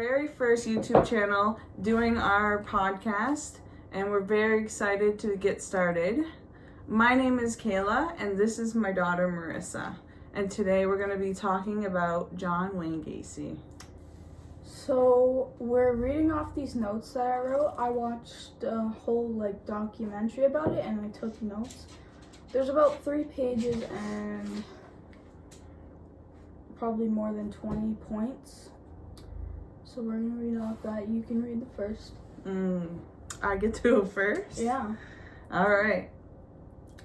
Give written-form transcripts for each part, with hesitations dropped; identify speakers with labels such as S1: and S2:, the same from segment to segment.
S1: very first YouTube channel doing our podcast, and we're very excited to get started. My name is Kayla, and this is my daughter Marissa. And today we're going to be talking about John Wayne Gacy.
S2: So we're reading off these notes that I wrote. I watched a whole documentary about it, and I took notes. There's about 3 pages and probably more than 20 points. So we're gonna read off that. You can read the first.
S1: I get to go first?
S2: Yeah.
S1: All right.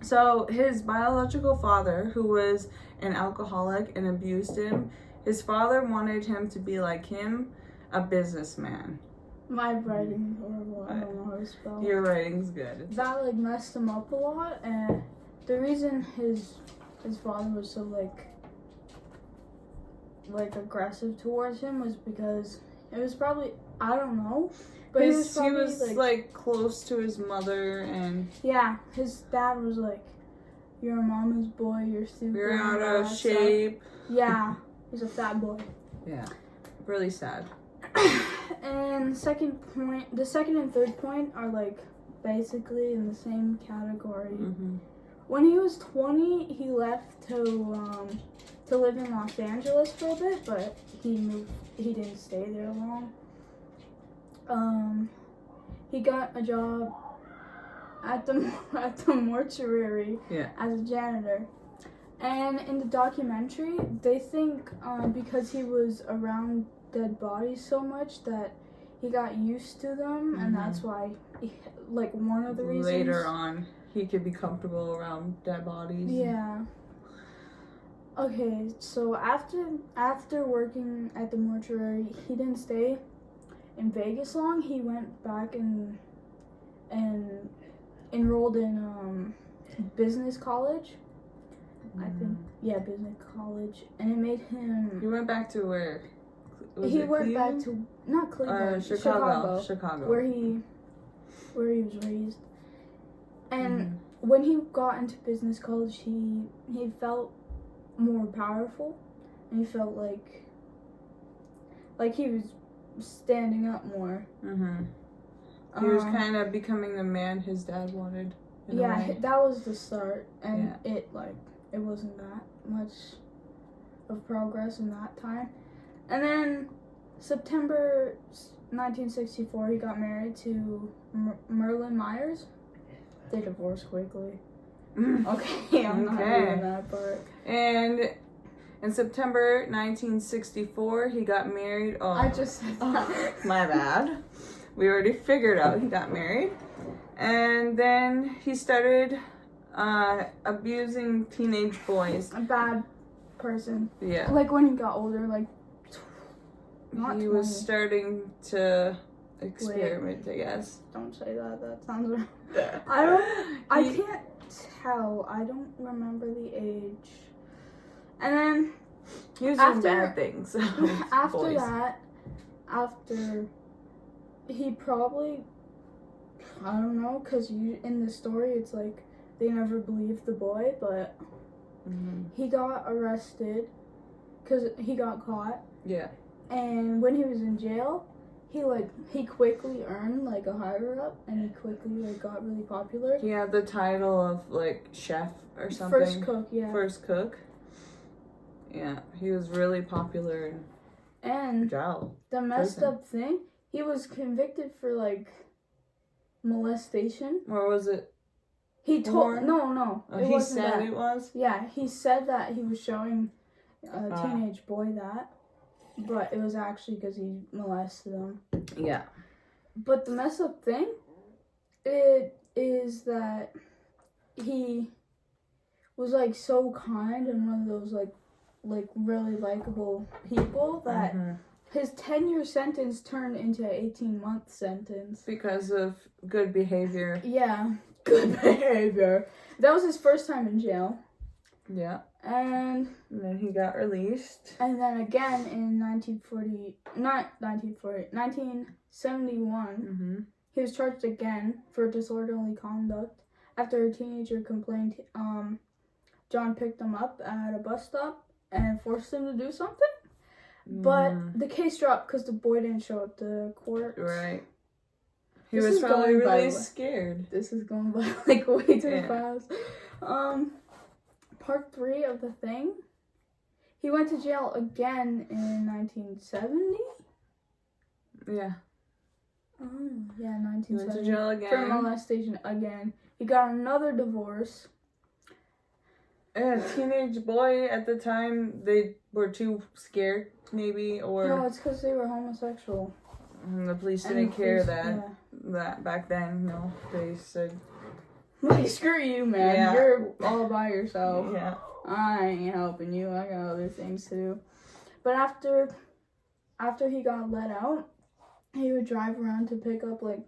S1: So his biological father, who was an alcoholic and abused him, his father wanted him to be like him, a businessman.
S2: My writing's horrible. I don't know how to spell.
S1: Your writing's good.
S2: That messed him up a lot, and the reason his father was so aggressive towards him was because it was probably, I don't know, but he was
S1: close to his mother, and
S2: yeah, his dad was like, "You're a mama's boy. You're stupid.
S1: You're out of shape."
S2: Yeah, he's a fat boy.
S1: Yeah, really sad.
S2: And the second and third point are basically in the same category.
S1: Mm-hmm.
S2: When he was 20, he left to live in Los Angeles for a bit, but he didn't stay there long. He got a job at the mortuary as a janitor. And in the documentary, they think because he was around dead bodies so much that he got used to them, and that's why, one of the reasons.
S1: Later on, he could be comfortable around dead bodies.
S2: Yeah. Okay, so after working at the mortuary, he didn't stay in Vegas long. He went back and enrolled in business college. I think, business college, and it made him.
S1: He went back to where?
S2: He went back to not Cleveland,
S1: Chicago,
S2: where he was raised. And when he got into business college, he felt more powerful, and he felt like he was standing up more.
S1: He was kind of becoming the man his dad wanted.
S2: Yeah, that was the start, and it wasn't that much of progress in that time. And then September 1964, he got married to Merlin Myers. They divorced quickly. Okay, I'm not reading that part.
S1: And in September 1964, he got married. Oh,
S2: I just said that.
S1: My bad. We already figured out he got married. And then he started abusing teenage boys.
S2: A bad person.
S1: Yeah.
S2: When he got older, not
S1: he
S2: 20.
S1: was starting to experiment, I guess.
S2: Don't say that. That sounds wrong.
S1: Yeah.
S2: I can't tell. I don't remember the age. And then
S1: he was doing bad things.
S2: After he probably, I don't know, because in the story it's they never believed the boy, but he got arrested because he got caught.
S1: Yeah. And
S2: when he was in jail, he quickly earned a higher up, and he quickly got really popular.
S1: He had the title of chef or something.
S2: First cook, yeah.
S1: First cook. Yeah, he was really popular.
S2: And
S1: jail.
S2: The messed up thing, he was convicted for molestation.
S1: Or was it?
S2: He told no.
S1: Oh, he said it was?
S2: Yeah, he said that he was showing a teenage boy that. But it was actually because he molested them.
S1: Yeah.
S2: But the messed up thing, it is that he was so kind and one of those really likable people that his 10-year sentence turned into an 18-month sentence.
S1: Because of good behavior.
S2: Yeah, good behavior. That was his first time in jail.
S1: Yeah.
S2: And
S1: then he got released.
S2: And then again in 1971, he was charged again for disorderly conduct after a teenager complained John picked him up at a bus stop and forced him to do something. But the case dropped because the boy didn't show up to court.
S1: Right. He was probably really scared.
S2: This is going by like way too fast. Part 3 of the thing. He went to jail again in 1970.
S1: Yeah.
S2: Oh, yeah, 1970. He
S1: went to jail again.
S2: For molestation again. He got another divorce.
S1: And a teenage boy at the time, they were too scared, maybe, or...
S2: No, it's because they were homosexual.
S1: And the police didn't care that back then, no. They said...
S2: Like, screw you, man. Yeah. You're all by yourself.
S1: Yeah.
S2: I ain't helping you. I got other things to do. But after he got let out, he would drive around to pick up, like...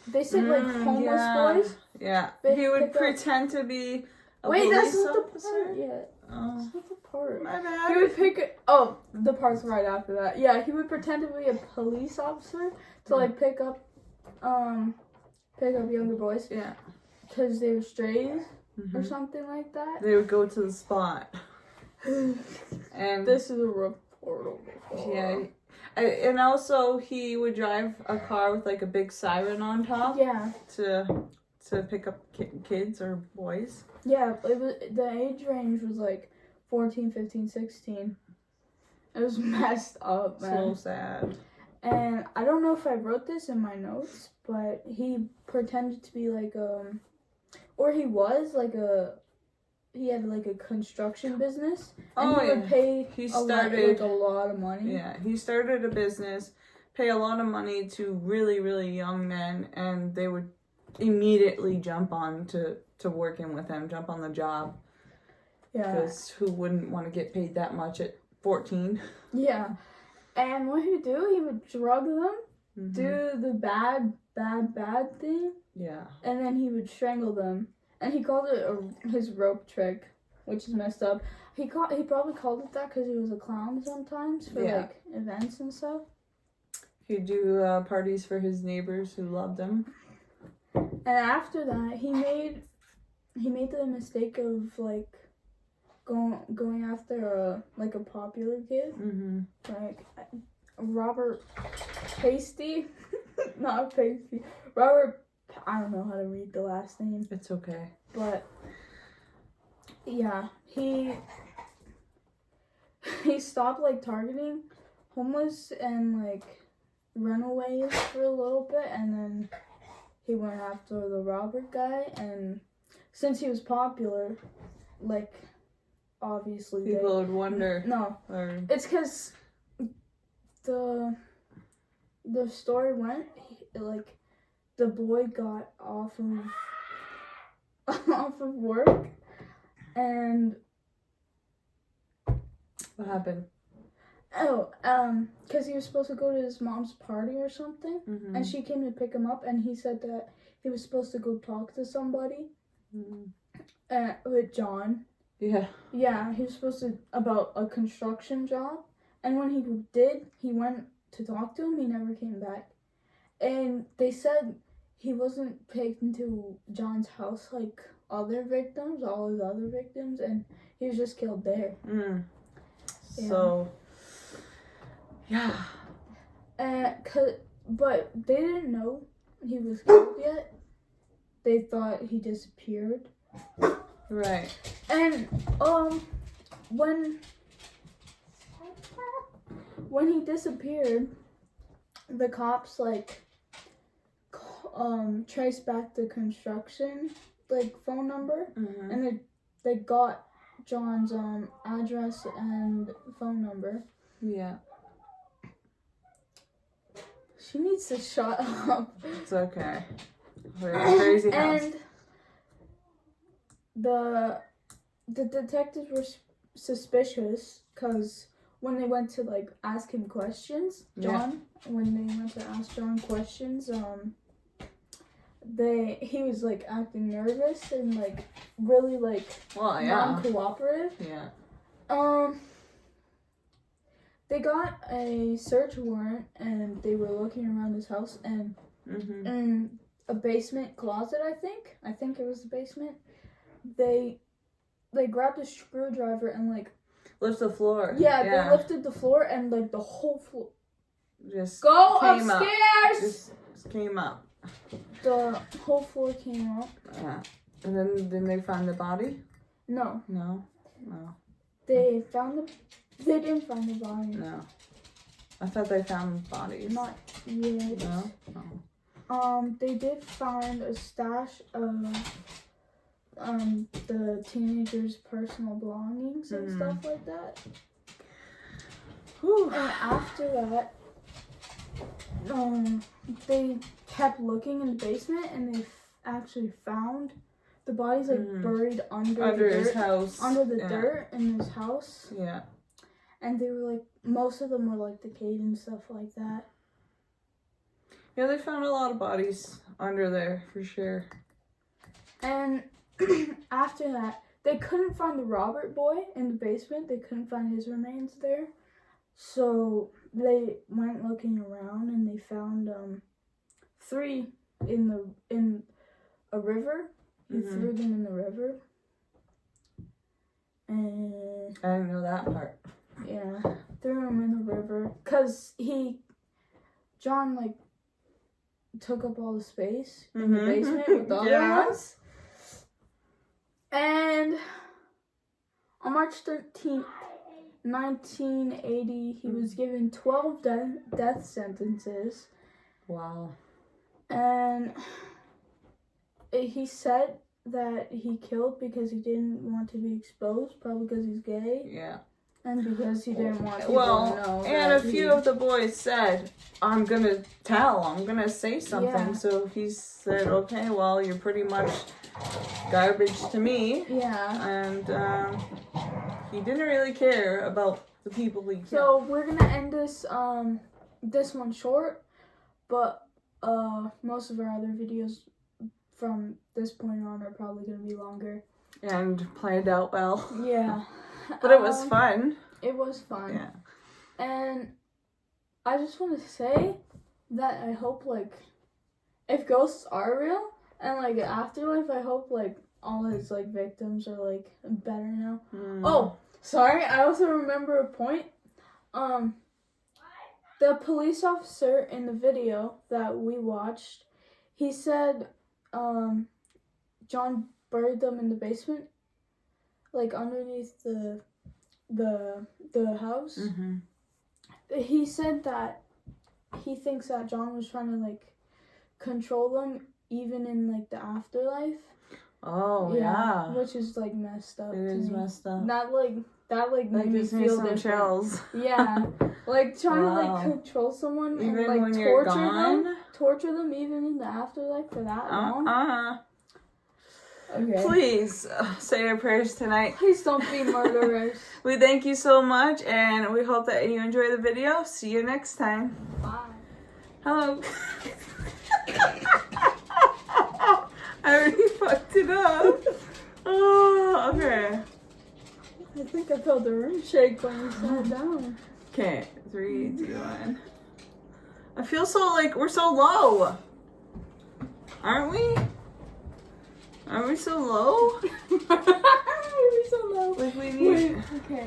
S2: They said, like, homeless boys.
S1: Yeah. He would pretend to be...
S2: Wait, that's not the part yet.
S1: Oh.
S2: That's not the part.
S1: My bad.
S2: He would the part's right after that. Yeah, he would pretend to be a police officer to like pick up younger boys.
S1: Yeah.
S2: Because they were strays or something like that.
S1: They would go to the spot. And
S2: this is a reportable.
S1: Yeah. And also he would drive a car with like a big siren on top.
S2: Yeah.
S1: To pick up kids or boys.
S2: Yeah, the age range was like 14, 15, 16. It was messed up, man.
S1: So sad.
S2: And I don't know if I wrote this in my notes, but he pretended to be like or he was like he had like a construction business, and he would pay a lot of money.
S1: Yeah, he started a business, pay a lot of money to really, really young men, and they would immediately jump on to working with him, jump on the job. Yeah. Because who wouldn't want to get paid that much at 14?
S2: Yeah. And what he would do, he would drug them, do the bad thing.
S1: Yeah.
S2: And then he would strangle them. And he called it his rope trick, which is messed up. He probably called it that because he was a clown sometimes for like events and stuff.
S1: He'd do parties for his neighbors who loved him.
S2: And after that, he made the mistake of like going after a popular kid, like Robert Pasty, not Pasty. Robert, I don't know how to read the last name.
S1: It's okay.
S2: But yeah, he stopped like targeting homeless and like runaways for a little bit, and then he went after the Robert guy, and since he was popular, like, obviously
S1: people would wonder.
S2: No, it's because the story went, like, the boy got off of work, and...
S1: What happened?
S2: Oh, because he was supposed to go to his mom's party or something, and she came to pick him up, and he said that he was supposed to go talk to somebody, with John.
S1: Yeah.
S2: Yeah, he was supposed to, about a construction job, and when he did, he went to talk to him, he never came back. And they said he wasn't taken to John's house like all his other victims, and he was just killed there. Yeah.
S1: So... Yeah.
S2: But they didn't know he was killed yet. They thought he disappeared.
S1: Right.
S2: And when he disappeared, the cops traced back the construction phone number, and they got John's address and phone number.
S1: Yeah.
S2: She needs to shut up.
S1: It's okay. We're in a crazy house.
S2: And the detectives were suspicious because when they went to ask him questions, when they went to ask John questions, he was acting nervous and really non-cooperative.
S1: Yeah.
S2: They got a search warrant and they were looking around his house, and in a basement closet, I think it was the basement, they grabbed a screwdriver and
S1: lift the floor.
S2: Yeah, they lifted the floor and like the whole floor
S1: just
S2: go
S1: came
S2: upstairs.
S1: Just came up.
S2: The whole floor came up.
S1: Yeah. And then they found the body?
S2: No.
S1: No.
S2: They didn't find the body.
S1: No. I thought they found bodies.
S2: Not yet.
S1: No.
S2: They did find a stash of the teenagers' personal belongings and stuff like that.
S1: Whew.
S2: And after that, they kept looking in the basement, and they actually found the bodies buried under
S1: his
S2: dirt,
S1: house.
S2: under the dirt in his house.
S1: Yeah.
S2: And they were like, most of them were like decayed and stuff like that.
S1: Yeah, they found a lot of bodies under there for sure.
S2: And after that, they couldn't find the Robert boy in the basement. They couldn't find his remains there. So they went looking around, and they found 3 in a river. He threw them in the river. And
S1: I didn't know that part.
S2: yeah, threw them in the river. 'Cause John like took up all the space in the basement with the other ones. And on March 13th, 1980, he was given 12 death sentences.
S1: Wow.
S2: And he said that he killed because he didn't want to be exposed, probably because he's gay.
S1: Yeah.
S2: And because he didn't want people to know.
S1: And a few of the boys said, I'm going to say something.
S2: Yeah.
S1: So he said, okay, well, you're pretty much garbage to me.
S2: Yeah.
S1: And he didn't really care about the people he killed.
S2: So we're going to end this one short, but most of our other videos from this point on are probably going to be longer.
S1: And planned out well.
S2: Yeah.
S1: But it was fun.
S2: It was fun.
S1: Yeah.
S2: And I just want to say that I hope, like, if ghosts are real and, like, afterlife, I hope, like, all his, like, victims are, like, better now. Oh, sorry. I also remember a point. The police officer in the video that we watched, he said, John buried them in the basement, like underneath the house. He said that he thinks that John was trying to like control them even in like the afterlife.
S1: Oh yeah.
S2: Which is like messed up.
S1: It is messed up.
S2: That made me feel
S1: some
S2: different.
S1: chills.
S2: Yeah. Like trying to like control someone
S1: even
S2: and like
S1: when you're
S2: torture them even in the afterlife for that long. Okay.
S1: Please say your prayers tonight.
S2: Please don't be murderers.
S1: We thank you so much, and we hope that you enjoy the video. See you next time.
S2: Bye.
S1: Hello. I already fucked it up. Oh, okay.
S2: I think I felt the room shake when we sat down.
S1: Okay, 3, 2, 1. I feel so like we're so low. Aren't we? Are we so low?
S2: Are we so low?
S1: Like we need.
S2: Okay.